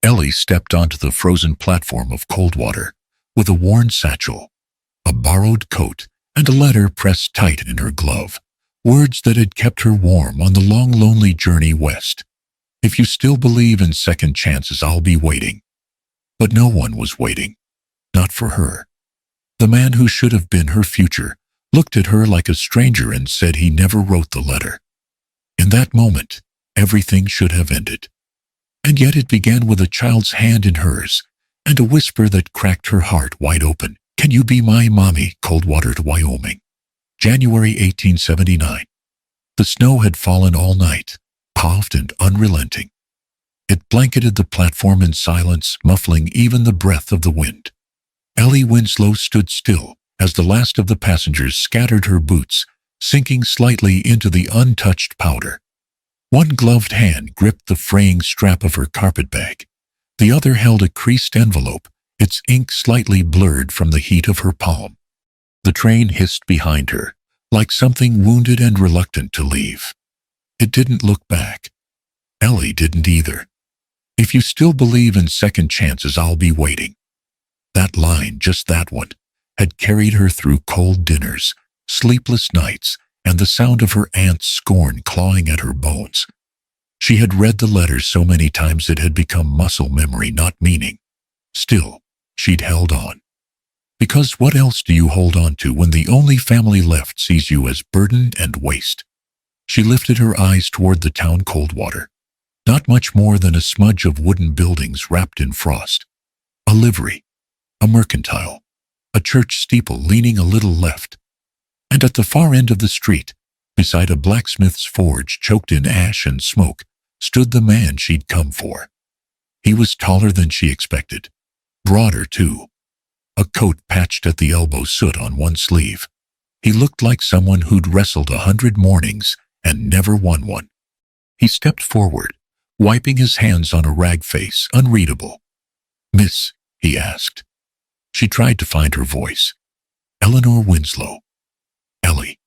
Ellie stepped onto the frozen platform of Coldwater with a worn satchel, a borrowed coat, and a letter pressed tight in her glove. Words that had kept her warm on the long, lonely journey west. If you still believe in second chances, I'll be waiting. But no one was waiting. Not for her. The man who should have been her future looked at her like a stranger and said he never wrote the letter. In that moment, everything should have ended. And yet it began with a child's hand in hers, and a whisper that cracked her heart wide open. Can you be my mommy? Coldwater, Wyoming. January 1879. The snow had fallen all night, soft and unrelenting. It blanketed the platform in silence, muffling even the breath of the wind. Ellie Winslow stood still as the last of the passengers scattered her boots, sinking slightly into the untouched powder. One gloved hand gripped the fraying strap of her carpetbag. The other held a creased envelope, its ink slightly blurred from the heat of her palm. The train hissed behind her, like something wounded and reluctant to leave. It didn't look back. Ellie didn't either. If you still believe in second chances, I'll be waiting. That line, just that one, had carried her through cold dinners, sleepless nights, and the sound of her aunt's scorn clawing at her bones. She had read the letter so many times it had become muscle memory, not meaning. Still, she'd held on. Because what else do you hold on to when the only family left sees you as burden and waste? She lifted her eyes toward the town Coldwater. Not much more than a smudge of wooden buildings wrapped in frost. A livery, a mercantile, a church steeple leaning a little left. And at the far end of the street, beside a blacksmith's forge choked in ash and smoke, stood the man she'd come for. He was taller than she expected, broader too. A coat patched at the elbow, soot on one sleeve. He looked like someone who'd wrestled 100 mornings and never won one. He stepped forward, wiping his hands on a rag face, unreadable. "Miss," he asked. She tried to find her voice. "Eleanor Winslow." "Ellie."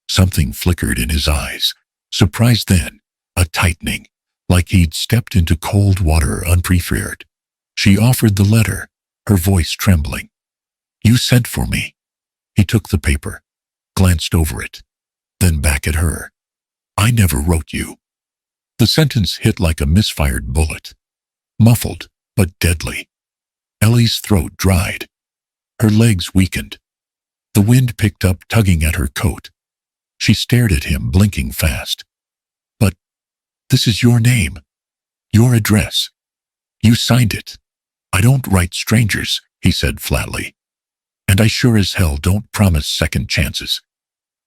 Something flickered in his eyes. Surprise then, a tightening, like he'd stepped into cold water unprepared. She offered the letter, her voice trembling. "You sent for me." He took the paper, glanced over it, then back at her. "I never wrote you." The sentence hit like a misfired bullet. Muffled, but deadly. Ellie's throat dried. Her legs weakened. The wind picked up, tugging at her coat. She stared at him, blinking fast. "But this is your name. Your address. You signed it." "I don't write strangers," he said flatly. "And I sure as hell don't promise second chances."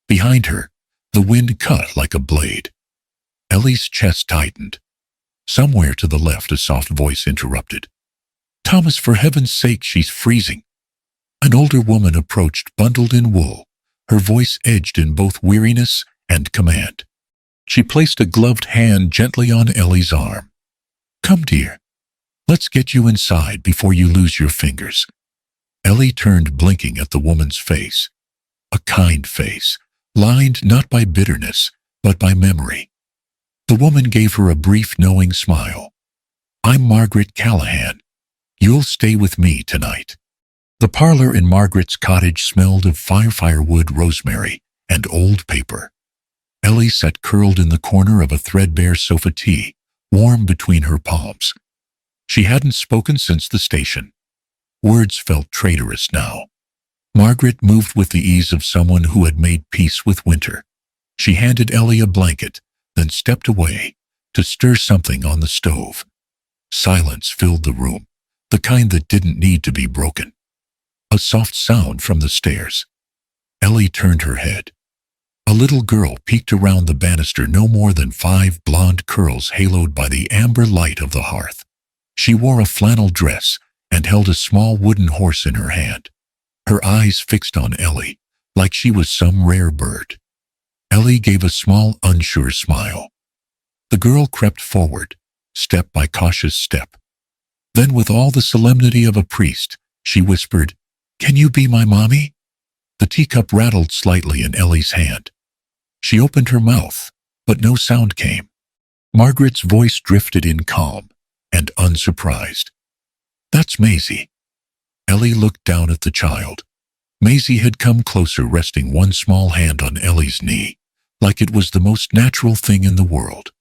Behind her, the wind cut like a blade. Ellie's chest tightened. Somewhere to the left, a soft voice interrupted. "Thomas, for heaven's sake, she's freezing." An older woman approached, bundled in wool, her voice edged in both weariness and command. She placed a gloved hand gently on Ellie's arm. "Come, dear. Let's get you inside before you lose your fingers." Ellie turned, blinking at the woman's face. A kind face, lined not by bitterness, but by memory. The woman gave her a brief, knowing smile. "I'm Margaret Callahan. You'll stay with me tonight." The parlor in Margaret's cottage smelled of firewood, rosemary, and old paper. Ellie sat curled in the corner of a threadbare sofa, tea warm between her palms. She hadn't spoken since the station. Words felt traitorous now. Margaret moved with the ease of someone who had made peace with winter. She handed Ellie a blanket, then stepped away to stir something on the stove. Silence filled the room, the kind that didn't need to be broken. A soft sound from the stairs. Ellie turned her head. A little girl peeked around the banister, no more than 5 blonde curls haloed by the amber light of the hearth. She wore a flannel dress and held a small wooden horse in her hand, her eyes fixed on Ellie, like she was some rare bird. Ellie gave a small, unsure smile. The girl crept forward, step by cautious step. Then, with all the solemnity of a priest, she whispered, "Can you be my mommy?" The teacup rattled slightly in Ellie's hand. She opened her mouth, but no sound came. Margaret's voice drifted in calm, and unsurprised. "That's Maisie." Ellie looked down at the child. Maisie had come closer, resting one small hand on Ellie's knee, like it was the most natural thing in the world.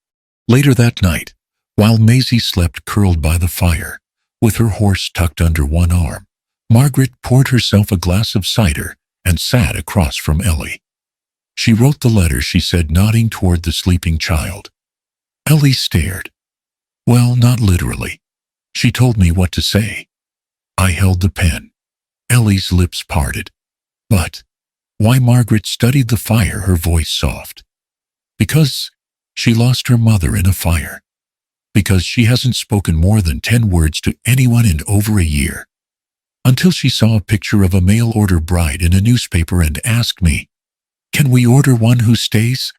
Later that night, while Maisie slept curled by the fire, with her horse tucked under one arm, Margaret poured herself a glass of cider and sat across from Ellie. "She wrote the letter," she said, nodding toward the sleeping child. Ellie stared. "Well, not literally. She told me what to say." I held the pen. Ellie's lips parted. "But why?" Margaret studied the fire, her voice soft. "Because she lost her mother in a fire. Because she hasn't spoken more than 10 words to anyone in over a year. Until she saw a picture of a mail-order bride in a newspaper and asked me, 'Can we order one who stays?'"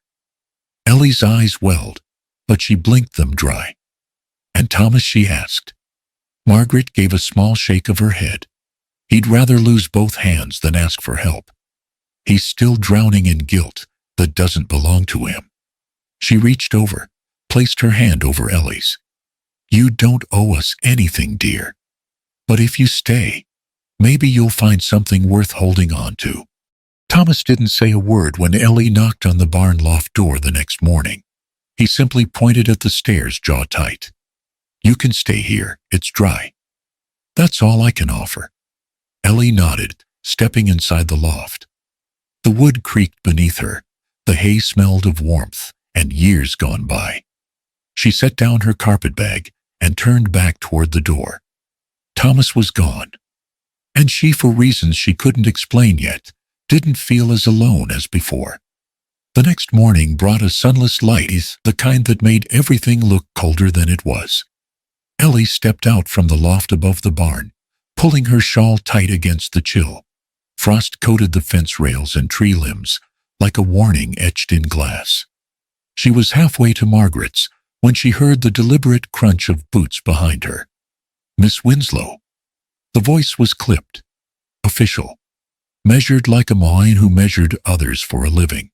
Ellie's eyes welled, but she blinked them dry. "And Thomas?" she asked. Margaret gave a small shake of her head. "He'd rather lose both hands than ask for help. He's still drowning in guilt that doesn't belong to him." She reached over, placed her hand over Ellie's. "You don't owe us anything, dear. But if you stay, maybe you'll find something worth holding on to." Thomas didn't say a word when Ellie knocked on the barn loft door the next morning. He simply pointed at the stairs, jaw tight. "You can stay here, it's dry." "That's all I can offer." Ellie nodded, stepping inside the loft. The wood creaked beneath her. The hay smelled of warmth and years gone by. She set down her carpetbag and turned back toward the door. Thomas was gone. And she, for reasons she couldn't explain yet, didn't feel as alone as before. The next morning brought a sunless light, the kind that made everything look colder than it was. Ellie stepped out from the loft above the barn, pulling her shawl tight against the chill. Frost coated the fence rails and tree limbs like a warning etched in glass. She was halfway to Margaret's when she heard the deliberate crunch of boots behind her. "Miss Winslow." The voice was clipped, official, measured like a mine who measured others for a living.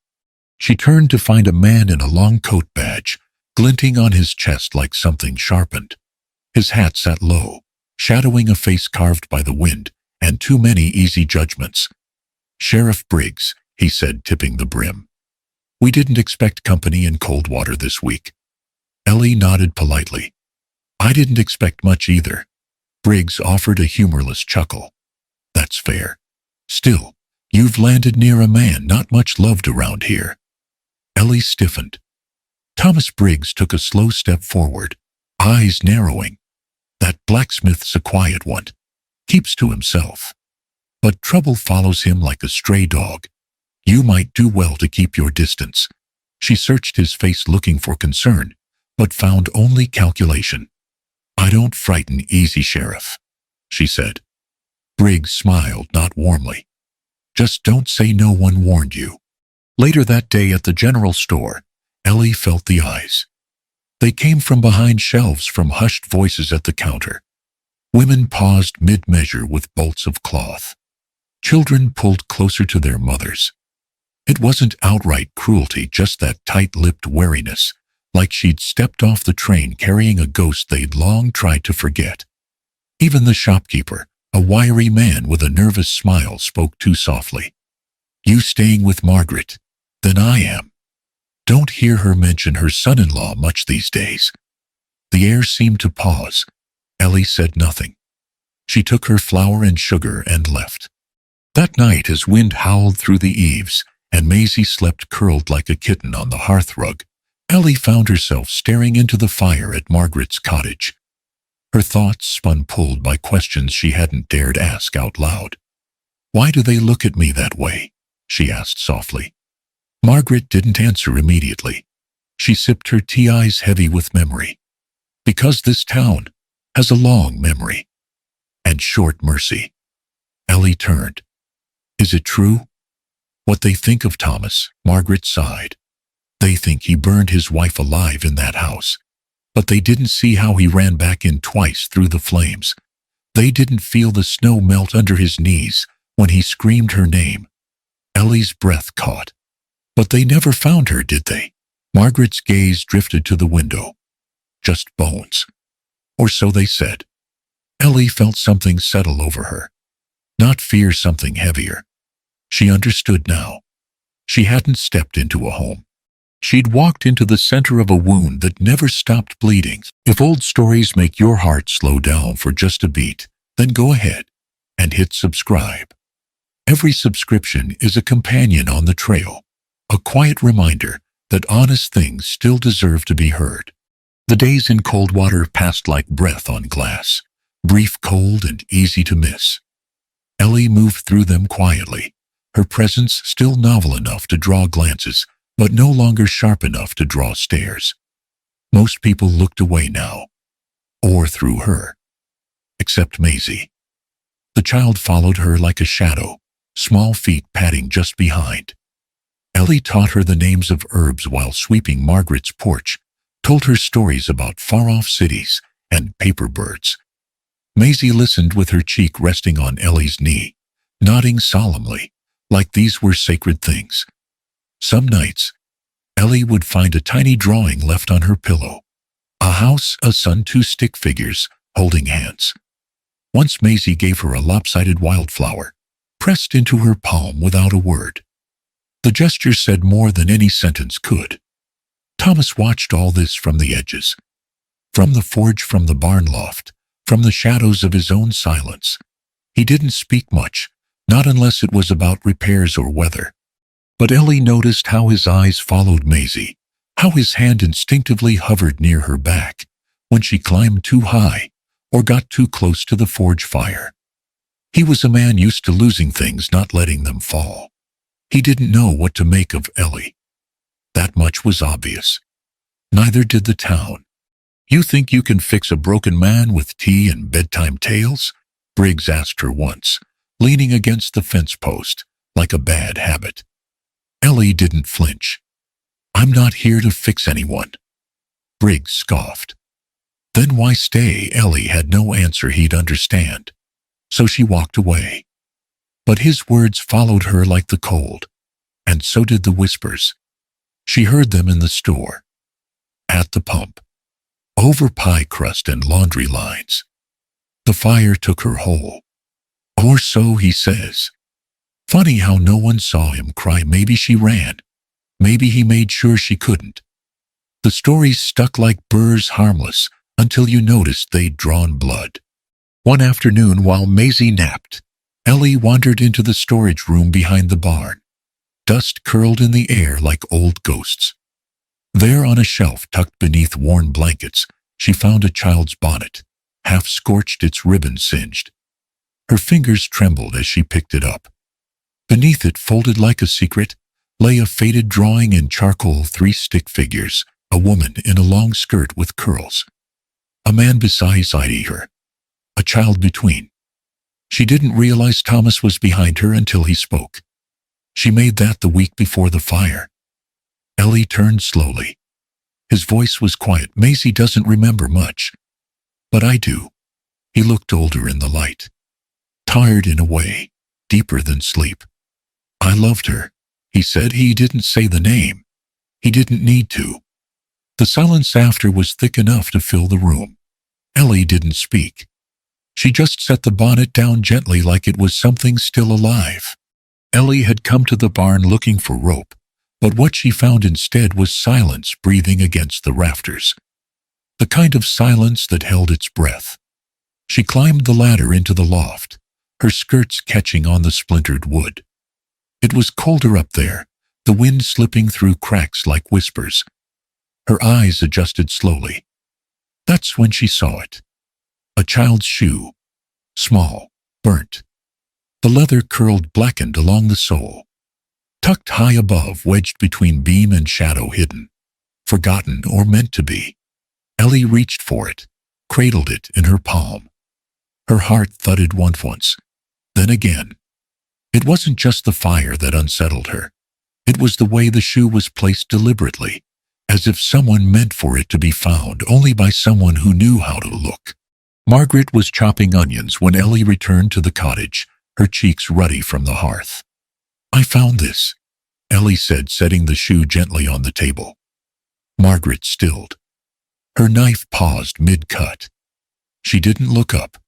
She turned to find a man in a long coat badge, glinting on his chest like something sharpened. His hat sat low, shadowing a face carved by the wind and too many easy judgments. "Sheriff Briggs," he said, tipping the brim. "We didn't expect company in Coldwater this week." Ellie nodded politely. "I didn't expect much either." Briggs offered a humorless chuckle. "That's fair. Still, you've landed near a man not much loved around here." Ellie stiffened. Thomas Briggs took a slow step forward, eyes narrowing. "That blacksmith's a quiet one. Keeps to himself. But trouble follows him like a stray dog. You might do well to keep your distance." She searched his face looking for concern, but found only calculation. "I don't frighten easy, Sheriff," she said. Briggs smiled, not warmly. "Just don't say no one warned you." Later that day at the general store, Ellie felt the eyes. They came from behind shelves, from hushed voices at the counter. Women paused mid-measure with bolts of cloth. Children pulled closer to their mothers. It wasn't outright cruelty, just that tight-lipped wariness, like she'd stepped off the train carrying a ghost they'd long tried to forget. Even the shopkeeper, a wiry man with a nervous smile, spoke too softly. "You staying with Margaret? Then I am. Don't hear her mention her son-in-law much these days." The air seemed to pause. Ellie said nothing. She took her flour and sugar and left. That night, as wind howled through the eaves and Maisie slept curled like a kitten on the hearthrug, Ellie found herself staring into the fire at Margaret's cottage. Her thoughts spun, pulled by questions she hadn't dared ask out loud. "Why do they look at me that way?" she asked softly. Margaret didn't answer immediately. She sipped her tea, eyes heavy with memory. "Because this town has a long memory and short mercy." Ellie turned. "Is it true? What they think of Thomas?" Margaret sighed. "They think he burned his wife alive in that house. But they didn't see how he ran back in twice through the flames. They didn't feel the snow melt under his knees when he screamed her name." Ellie's breath caught. "But they never found her, did they?" Margaret's gaze drifted to the window. "Just bones. Or so they said. Ellie felt something settle over her. Not fear, something heavier. She understood now. She hadn't stepped into a home. She'd walked into the center of a wound that never stopped bleeding. If old stories make your heart slow down for just a beat, then go ahead and hit subscribe. Every subscription is a companion on the trail, a quiet reminder that honest things still deserve to be heard. The days in Coldwater passed like breath on glass, brief, cold, and easy to miss. Ellie moved through them quietly, her presence still novel enough to draw glances, but no longer sharp enough to draw stares. Most people looked away now, or through her, except Maisie. The child followed her like a shadow, small feet padding just behind. Ellie taught her the names of herbs while sweeping Margaret's porch, told her stories about far-off cities and paper birds. Maisie listened with her cheek resting on Ellie's knee, nodding solemnly, like these were sacred things. Some nights, Ellie would find a tiny drawing left on her pillow. A house, a sun, two stick figures holding hands. Once Maisie gave her a lopsided wildflower, pressed into her palm without a word. The gesture said more than any sentence could. Thomas watched all this from the edges, from the forge, from the barn loft, from the shadows of his own silence. He didn't speak much, not unless it was about repairs or weather. But Ellie noticed how his eyes followed Maisie, how his hand instinctively hovered near her back when she climbed too high or got too close to the forge fire. He was a man used to losing things, not letting them fall. He didn't know what to make of Ellie. That much was obvious. Neither did the town. "You think you can fix a broken man with tea and bedtime tales?" Briggs asked her once, leaning against the fence post, like a bad habit. Ellie didn't flinch. "I'm not here to fix anyone." Briggs scoffed. Then why stay? Ellie had no answer he'd understand, so she walked away. But his words followed her like the cold, and so did the whispers. She heard them in the store, at the pump, over pie crust and laundry lines. The fire took her whole. Or so he says. Funny how no one saw him cry. Maybe she ran. Maybe he made sure she couldn't. The stories stuck like burrs, harmless, until you noticed they'd drawn blood. One afternoon while Maisie napped, Ellie wandered into the storage room behind the barn. Dust curled in the air like old ghosts. There on a shelf tucked beneath worn blankets, she found a child's bonnet, half scorched, its ribbon singed. Her fingers trembled as she picked it up. Beneath it, folded like a secret, lay a faded drawing in charcoal, 3 stick figures, a woman in a long skirt with curls, a man beside her, a child between. She didn't realize Thomas was behind her until he spoke. She made that the week before the fire. Ellie turned slowly. His voice was quiet. Maisie doesn't remember much, but I do. He looked older in the light, tired in a way, deeper than sleep. I loved her, he said. He didn't say the name. He didn't need to. The silence after was thick enough to fill the room. Ellie didn't speak. She just set the bonnet down gently like it was something still alive. Ellie had come to the barn looking for rope, but what she found instead was silence breathing against the rafters. The kind of silence that held its breath. She climbed the ladder into the loft, her skirts catching on the splintered wood. It was colder up there, the wind slipping through cracks like whispers. Her eyes adjusted slowly. That's when she saw it. A child's shoe. Small, burnt. The leather curled, blackened along the sole. Tucked high above, wedged between beam and shadow, hidden. Forgotten or meant to be. Ellie reached for it, cradled it in her palm. Her heart thudded once, then again. It wasn't just the fire that unsettled her. It was the way the shoe was placed deliberately, as if someone meant for it to be found only by someone who knew how to look. Margaret was chopping onions when Ellie returned to the cottage, her cheeks ruddy from the hearth. I found this, Ellie said, setting the shoe gently on the table. Margaret stilled. Her knife paused mid-cut. She didn't look up.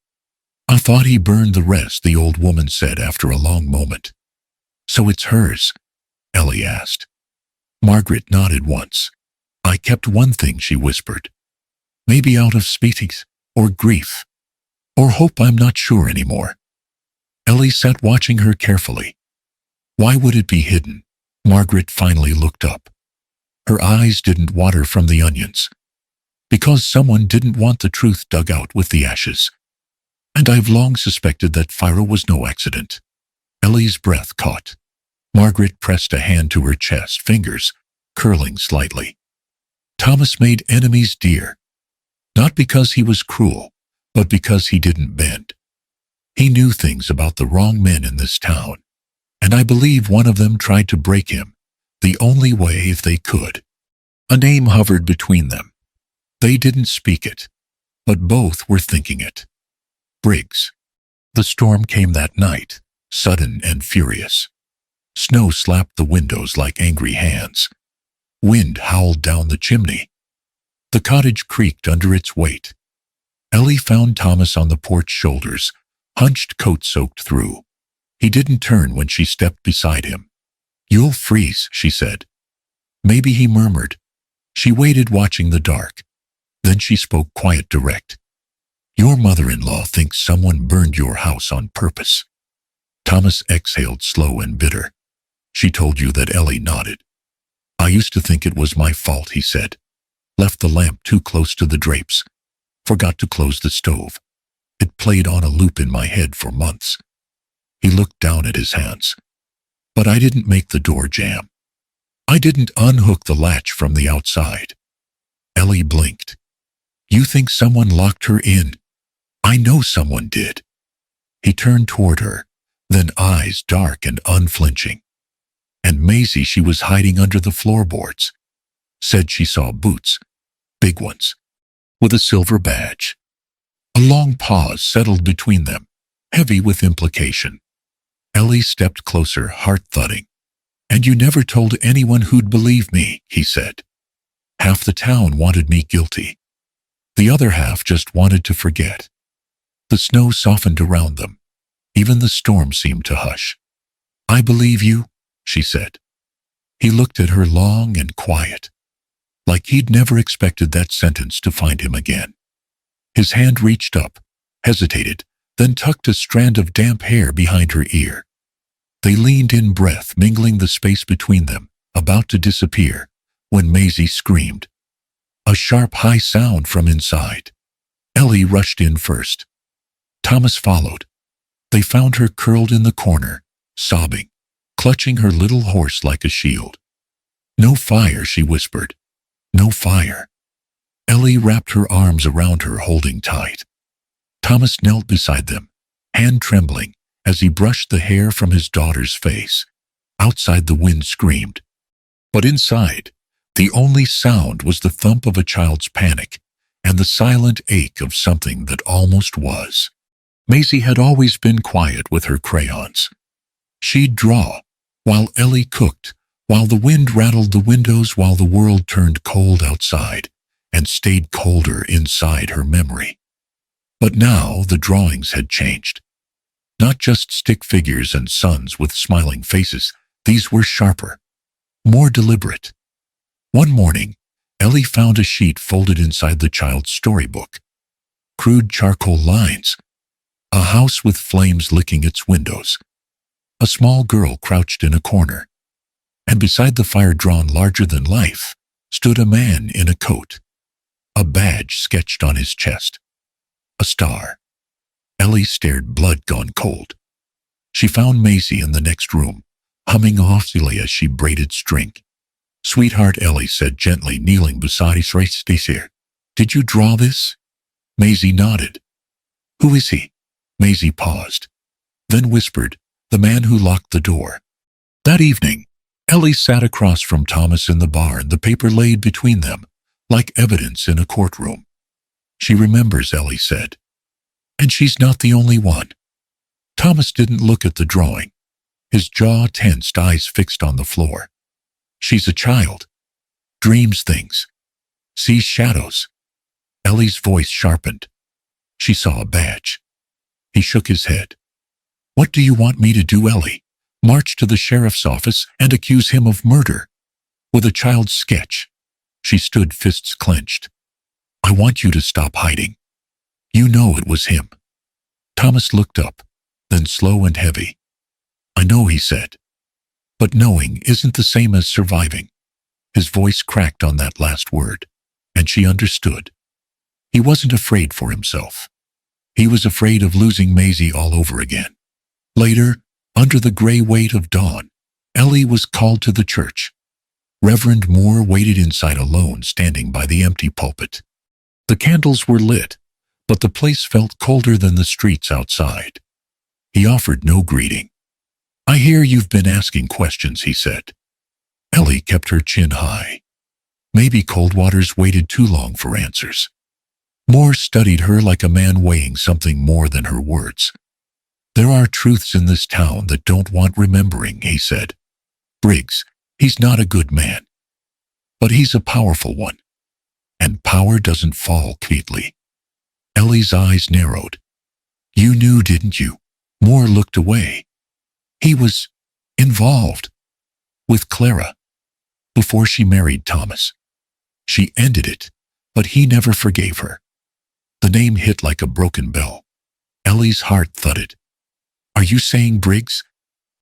I thought he burned the rest, the old woman said after a long moment. So it's hers? Ellie asked. Margaret nodded once. I kept one thing, she whispered. Maybe out of species, or grief, or hope, I'm not sure anymore. Ellie sat watching her carefully. Why would it be hidden? Margaret finally looked up. Her eyes didn't water from the onions. Because someone didn't want the truth dug out with the ashes. And I've long suspected that fire was no accident. Ellie's breath caught. Margaret pressed a hand to her chest, fingers curling slightly. Thomas made enemies dear. Not because he was cruel, but because he didn't bend. He knew things about the wrong men in this town, and I believe one of them tried to break him, the only way if they could. A name hovered between them. They didn't speak it, but both were thinking it. Briggs. The storm came that night, sudden and furious. Snow slapped the windows like angry hands. Wind howled down the chimney. The cottage creaked under its weight. Ellie found Thomas on the porch, shoulders hunched, coat soaked through. He didn't turn when she stepped beside him. You'll freeze, she said. Maybe, he murmured. She waited, watching the dark. Then she spoke, quiet, direct. Your mother-in-law thinks someone burned your house on purpose. Thomas exhaled, slow and bitter. She told you that? Ellie nodded. I used to think it was my fault, he said. Left the lamp too close to the drapes. Forgot to close the stove. It played on a loop in my head for months. He looked down at his hands. But I didn't make the door jam. I didn't unhook the latch from the outside. Ellie blinked. You think someone locked her in? I know someone did. He turned toward her, then eyes dark and unflinching. And Maisie, she was hiding under the floorboards. Said she saw boots, big ones, with a silver badge. A long pause settled between them, heavy with implication. Ellie stepped closer, heart thudding. And you never told anyone who'd believe me, he said. Half the town wanted me guilty. The other half just wanted to forget. The snow softened around them. Even the storm seemed to hush. I believe you, she said. He looked at her, long and quiet, like he'd never expected that sentence to find him again. His hand reached up, hesitated, then tucked a strand of damp hair behind her ear. They leaned in, breath mingling the space between them, about to disappear, when Maisie screamed. A sharp, high sound from inside. Ellie rushed in first. Thomas followed. They found her curled in the corner, sobbing, clutching her little horse like a shield. No fire, she whispered. No fire. Ellie wrapped her arms around her, holding tight. Thomas knelt beside them, hand trembling, as he brushed the hair from his daughter's face. Outside, the wind screamed. But inside, the only sound was the thump of a child's panic and the silent ache of something that almost was. Maisie had always been quiet with her crayons. She'd draw, while Ellie cooked, while the wind rattled the windows, while the world turned cold outside and stayed colder inside her memory. But now the drawings had changed. Not just stick figures and suns with smiling faces, these were sharper, more deliberate. One morning, Ellie found a sheet folded inside the child's storybook. Crude charcoal lines. A house with flames licking its windows. A small girl crouched in a corner. And beside the fire, drawn larger than life, stood a man in a coat. A badge sketched on his chest. A star. Ellie stared, blood gone cold. She found Maisie in the next room, humming softly as she braided string. Sweetheart, Ellie said gently, kneeling beside her. Did you draw this? Maisie nodded. Who is he? Maisie paused, then whispered, the man who locked the door. That evening, Ellie sat across from Thomas in the barn, the paper laid between them, like evidence in a courtroom. She remembers, Ellie said. And she's not the only one. Thomas didn't look at the drawing. His jaw tensed, eyes fixed on the floor. She's a child. Dreams things. Sees shadows. Ellie's voice sharpened. She saw a badge. He shook his head. What do you want me to do, Ellie? March to the sheriff's office and accuse him of murder? With a child's sketch. She stood, fists clenched. I want you to stop hiding. You know it was him. Thomas looked up, then slow and heavy. I know, he said. But knowing isn't the same as surviving. His voice cracked on that last word, and she understood. He wasn't afraid for himself. He was afraid of losing Maisie all over again. Later, under the gray weight of dawn, Ellie was called to the church. Reverend Moore waited inside alone, standing by the empty pulpit. The candles were lit, but the place felt colder than the streets outside. He offered no greeting. I hear you've been asking questions, he said. Ellie kept her chin high. Maybe Coldwater's waited too long for answers. Moore studied her like a man weighing something more than her words. There are truths in this town that don't want remembering, he said. Briggs, he's not a good man. But he's a powerful one. And power doesn't fall quietly. Ellie's eyes narrowed. You knew, didn't you? Moore looked away. He was involved with Clara before she married Thomas. She ended it, but he never forgave her. The name hit like a broken bell. Ellie's heart thudded. Are you saying Briggs?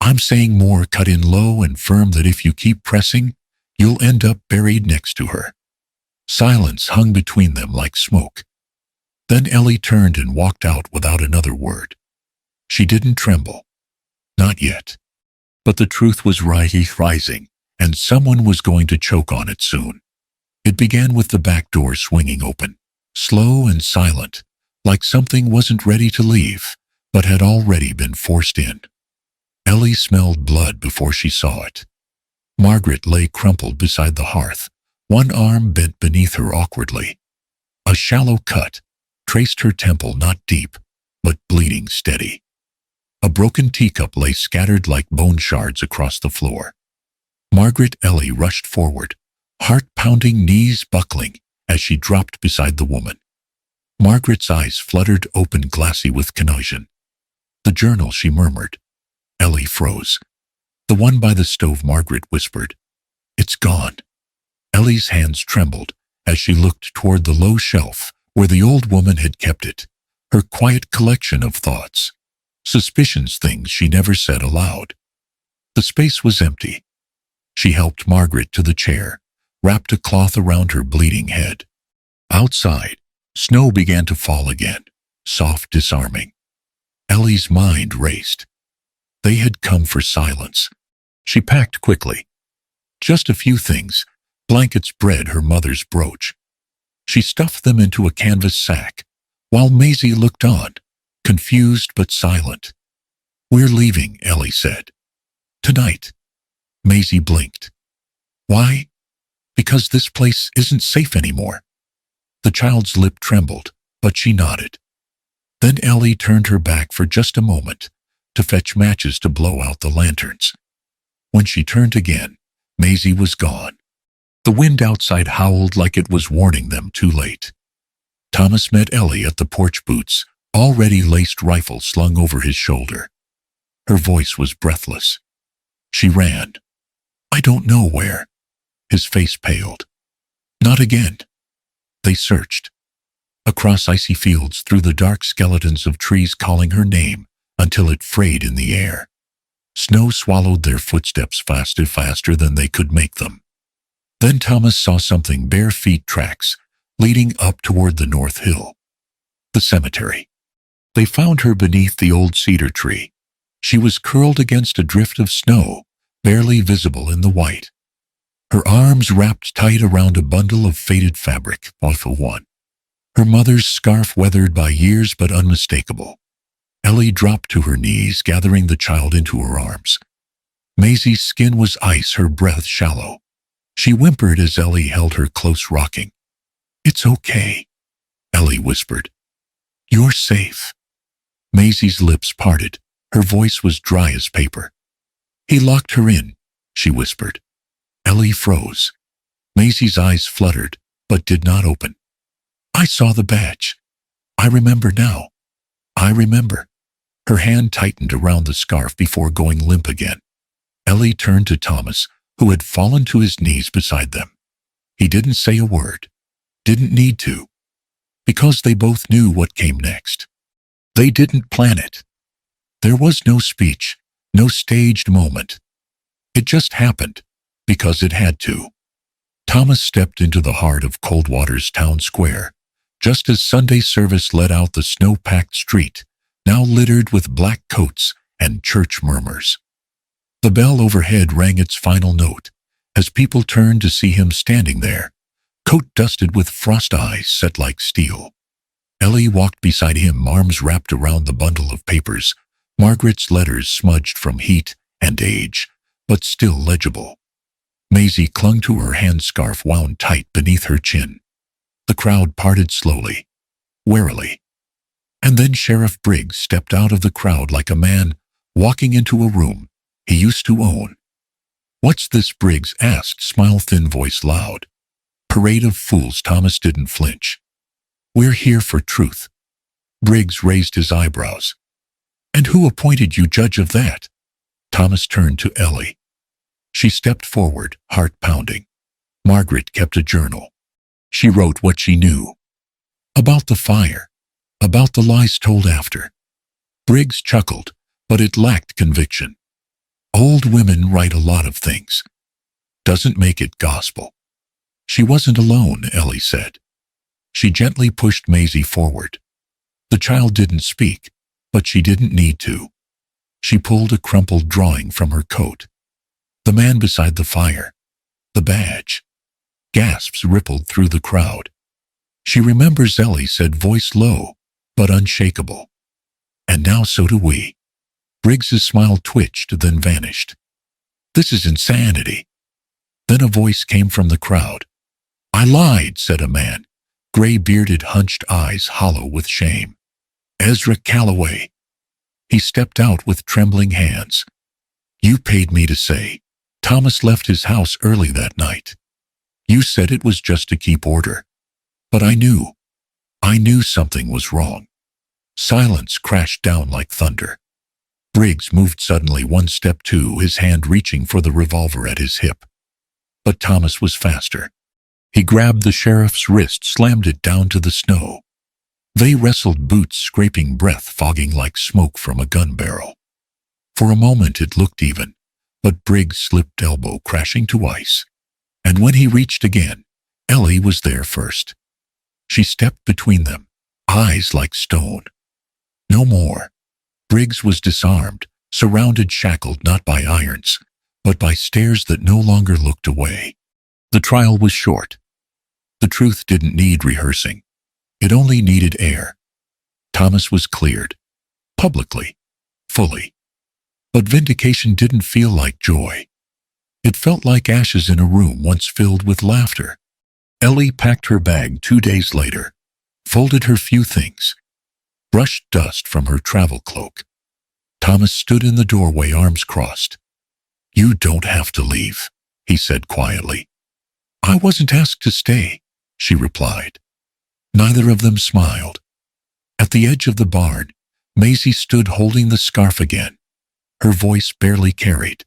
I'm saying Moore cut in low and firm that if you keep pressing, you'll end up buried next to her. Silence hung between them like smoke. Then Ellie turned and walked out without another word. She didn't tremble. Not yet. But the truth was rising, and someone was going to choke on it soon. It began with the back door swinging open, slow and silent, like something wasn't ready to leave, but had already been forced in. Ellie smelled blood before she saw it. Margaret lay crumpled beside the hearth, one arm bent beneath her awkwardly. A shallow cut traced her temple, not deep, but bleeding steady. A broken teacup lay scattered like bone shards across the floor. Ellie rushed forward, heart pounding, knees buckling, as she dropped beside the woman. Margaret's eyes fluttered open, glassy with confusion. The journal, she murmured. Ellie froze. The one by the stove, Margaret whispered. It's gone. Ellie's hands trembled as she looked toward the low shelf where the old woman had kept it, her quiet collection of thoughts, suspicions, things she never said aloud. The space was empty. She helped Margaret to the chair, wrapped a cloth around her bleeding head. Outside, snow began to fall again, soft, disarming. Ellie's mind raced. They had come for silence. She packed quickly. Just a few things, blankets, bread, her mother's brooch. She stuffed them into a canvas sack, while Maisie looked on, confused but silent. We're leaving, Ellie said. Tonight. Maisie blinked. Why? Because this place isn't safe anymore. The child's lip trembled, but she nodded. Then Ellie turned her back for just a moment to fetch matches to blow out the lanterns. When she turned again, Maisie was gone. The wind outside howled like it was warning them too late. Thomas met Ellie at the porch, boots, already laced, rifle slung over his shoulder. Her voice was breathless. She ran. I don't know where. His face paled. Not again. They searched. Across icy fields, through the dark skeletons of trees, calling her name until it frayed in the air. Snow swallowed their footsteps faster than they could make them. Then Thomas saw something, bare feet tracks, leading up toward the north hill. The cemetery. They found her beneath the old cedar tree. She was curled against a drift of snow, barely visible in the white. Her arms wrapped tight around a bundle of faded fabric, awful one. Her mother's scarf weathered by years but unmistakable. Ellie dropped to her knees, gathering the child into her arms. Maisie's skin was ice, her breath shallow. She whimpered as Ellie held her close, rocking. It's okay, Ellie whispered. You're safe. Maisie's lips parted. Her voice was dry as paper. He locked her in, she whispered. Ellie froze. Maisie's eyes fluttered, but did not open. I saw the badge. I remember now. I remember. Her hand tightened around the scarf before going limp again. Ellie turned to Thomas, who had fallen to his knees beside them. He didn't say a word. Didn't need to. Because they both knew what came next. They didn't plan it. There was no speech, no staged moment. It just happened, because it had to. Thomas stepped into the heart of Coldwater's town square, just as Sunday service led out the snow-packed street, now littered with black coats and church murmurs. The bell overhead rang its final note, as people turned to see him standing there, coat dusted with frost eyes set like steel. Ellie walked beside him, arms wrapped around the bundle of papers, Margaret's letters smudged from heat and age, but still legible. Maisie clung to her hand-scarf wound tight beneath her chin. The crowd parted slowly, warily. And then Sheriff Briggs stepped out of the crowd like a man walking into a room he used to own. "What's this?" Briggs asked, smile-thin voice loud. "Parade of fools." Thomas didn't flinch. "We're here for truth." Briggs raised his eyebrows. "And who appointed you judge of that?" Thomas turned to Ellie. She stepped forward, heart pounding. Margaret kept a journal. She wrote what she knew. About the fire. About the lies told after. Briggs chuckled, but it lacked conviction. Old women write a lot of things. Doesn't make it gospel. She wasn't alone, Ellie said. She gently pushed Maisie forward. The child didn't speak, but she didn't need to. She pulled a crumpled drawing from her coat. The man beside the fire. The badge. Gasps rippled through the crowd. "She remembers," Ellie said, voice low, but unshakable. "And now so do we." Briggs's smile twitched, then vanished. "This is insanity." Then a voice came from the crowd. "I lied," said a man, gray-bearded, hunched eyes hollow with shame. "Ezra Calloway." He stepped out with trembling hands. "You paid me to say Thomas left his house early that night. You said it was just to keep order. But I knew something was wrong." Silence crashed down like thunder. Briggs moved suddenly, one step two, his hand reaching for the revolver at his hip. But Thomas was faster. He grabbed the sheriff's wrist, slammed it down to the snow. They wrestled, boots scraping, breath fogging like smoke from a gun barrel. For a moment it looked even, but Briggs slipped, elbow crashing to ice. And when he reached again, Ellie was there first. She stepped between them, eyes like stone. No more. Briggs was disarmed, surrounded, shackled not by irons, but by stares that no longer looked away. The trial was short. The truth didn't need rehearsing. It only needed air. Thomas was cleared. Publicly. Fully. But vindication didn't feel like joy. It felt like ashes in a room once filled with laughter. Ellie packed her bag 2 days later, folded her few things, brushed dust from her travel cloak. Thomas stood in the doorway, arms crossed. "You don't have to leave," he said quietly. "I wasn't asked to stay," she replied. Neither of them smiled. At the edge of the barn, Maisie stood holding the scarf again. Her voice barely carried.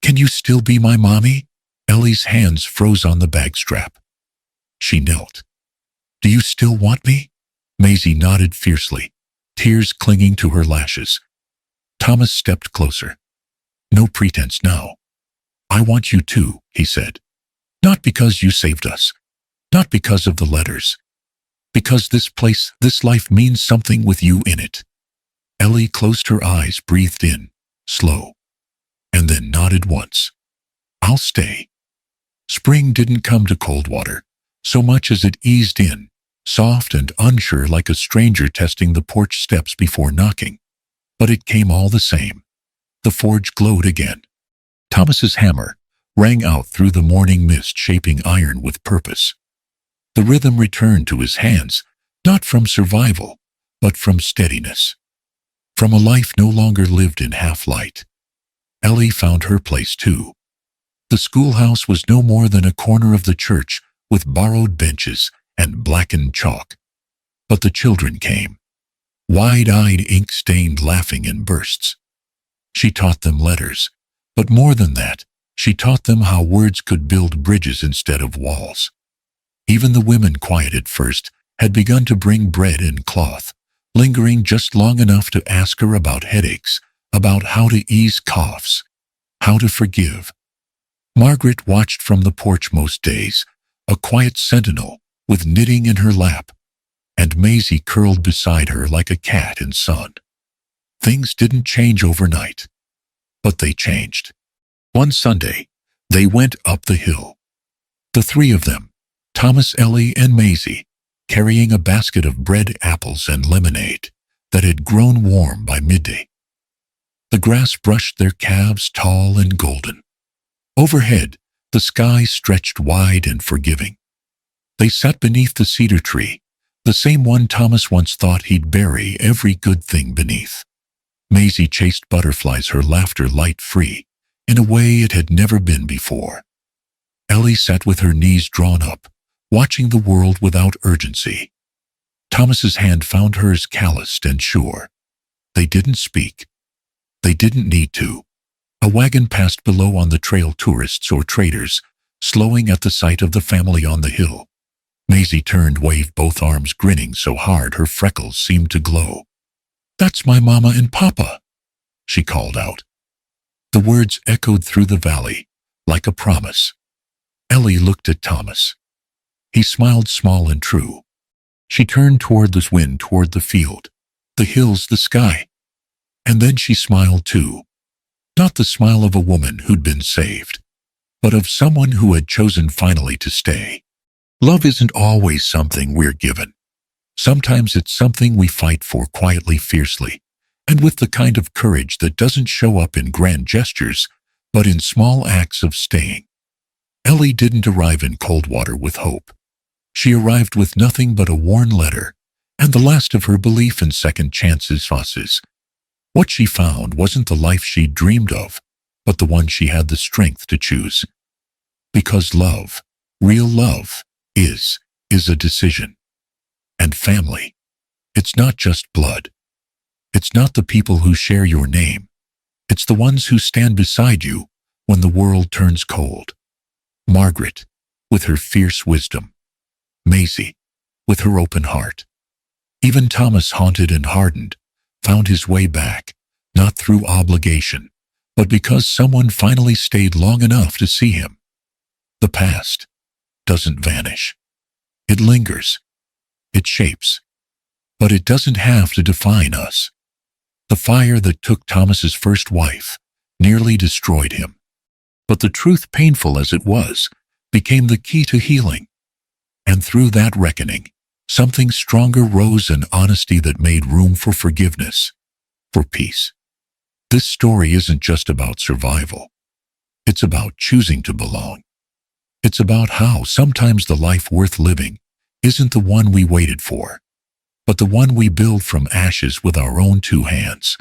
"Can you still be my mommy?" Ellie's hands froze on the bag strap. She knelt. "Do you still want me?" Maisie nodded fiercely, tears clinging to her lashes. Thomas stepped closer. "No pretense now." "I want you too," he said. "Not because you saved us. Not because of the letters. Because this place, this life means something with you in it." Ellie closed her eyes, breathed in, slow, and then nodded once. "I'll stay." Spring didn't come to Coldwater, so much as it eased in, soft and unsure, like a stranger testing the porch steps before knocking. But it came all the same. The forge glowed again. Thomas's hammer rang out through the morning mist, shaping iron with purpose. The rhythm returned to his hands, not from survival, but from steadiness. From a life no longer lived in half-light. Ellie found her place too. The schoolhouse was no more than a corner of the church with borrowed benches and blackened chalk. But the children came, wide-eyed, ink-stained, laughing in bursts. She taught them letters, but more than that, she taught them how words could build bridges instead of walls. Even the women, quiet at first, had begun to bring bread and cloth, lingering just long enough to ask her about headaches, about how to ease coughs, how to forgive. Margaret watched from the porch most days, a quiet sentinel with knitting in her lap, and Maisie curled beside her like a cat in sun. Things didn't change overnight, but they changed. One Sunday, they went up the hill. The three of them, Thomas, Ellie, and Maisie, carrying a basket of bread, apples, and lemonade that had grown warm by midday. The grass brushed their calves, tall and golden. Overhead, the sky stretched wide and forgiving. They sat beneath the cedar tree, the same one Thomas once thought he'd bury every good thing beneath. Maisie chased butterflies, her laughter light-free, in a way it had never been before. Ellie sat with her knees drawn up, watching the world without urgency. Thomas's hand found hers, calloused and sure. They didn't speak. They didn't need to. A wagon passed below on the trail, tourists or traders, slowing at the sight of the family on the hill. Maisie turned, waved both arms, grinning so hard her freckles seemed to glow. "That's my mama and papa," she called out. The words echoed through the valley, like a promise. Ellie looked at Thomas. He smiled, small and true. She turned toward the wind, toward the field, the hills, the sky. And then she smiled too. Not the smile of a woman who'd been saved, but of someone who had chosen finally to stay. Love isn't always something we're given. Sometimes it's something we fight for quietly, fiercely, and with the kind of courage that doesn't show up in grand gestures, but in small acts of staying. Ellie didn't arrive in Coldwater with hope. She arrived with nothing but a worn letter, and the last of her belief in second chances. What she found wasn't the life she'd dreamed of, but the one she had the strength to choose. Because love, real love, is a decision. And family, it's not just blood. It's not the people who share your name. It's the ones who stand beside you when the world turns cold. Margaret, with her fierce wisdom. Maisie, with her open heart. Even Thomas, haunted and hardened, found his way back, not through obligation, but because someone finally stayed long enough to see him. The past doesn't vanish. It lingers. It shapes. But it doesn't have to define us. The fire that took Thomas's first wife nearly destroyed him. But the truth, painful as it was, became the key to healing. And through that reckoning, something stronger rose, an honesty that made room for forgiveness, for peace. This story isn't just about survival. It's about choosing to belong. It's about how sometimes the life worth living isn't the one we waited for, but the one we build from ashes with our own two hands.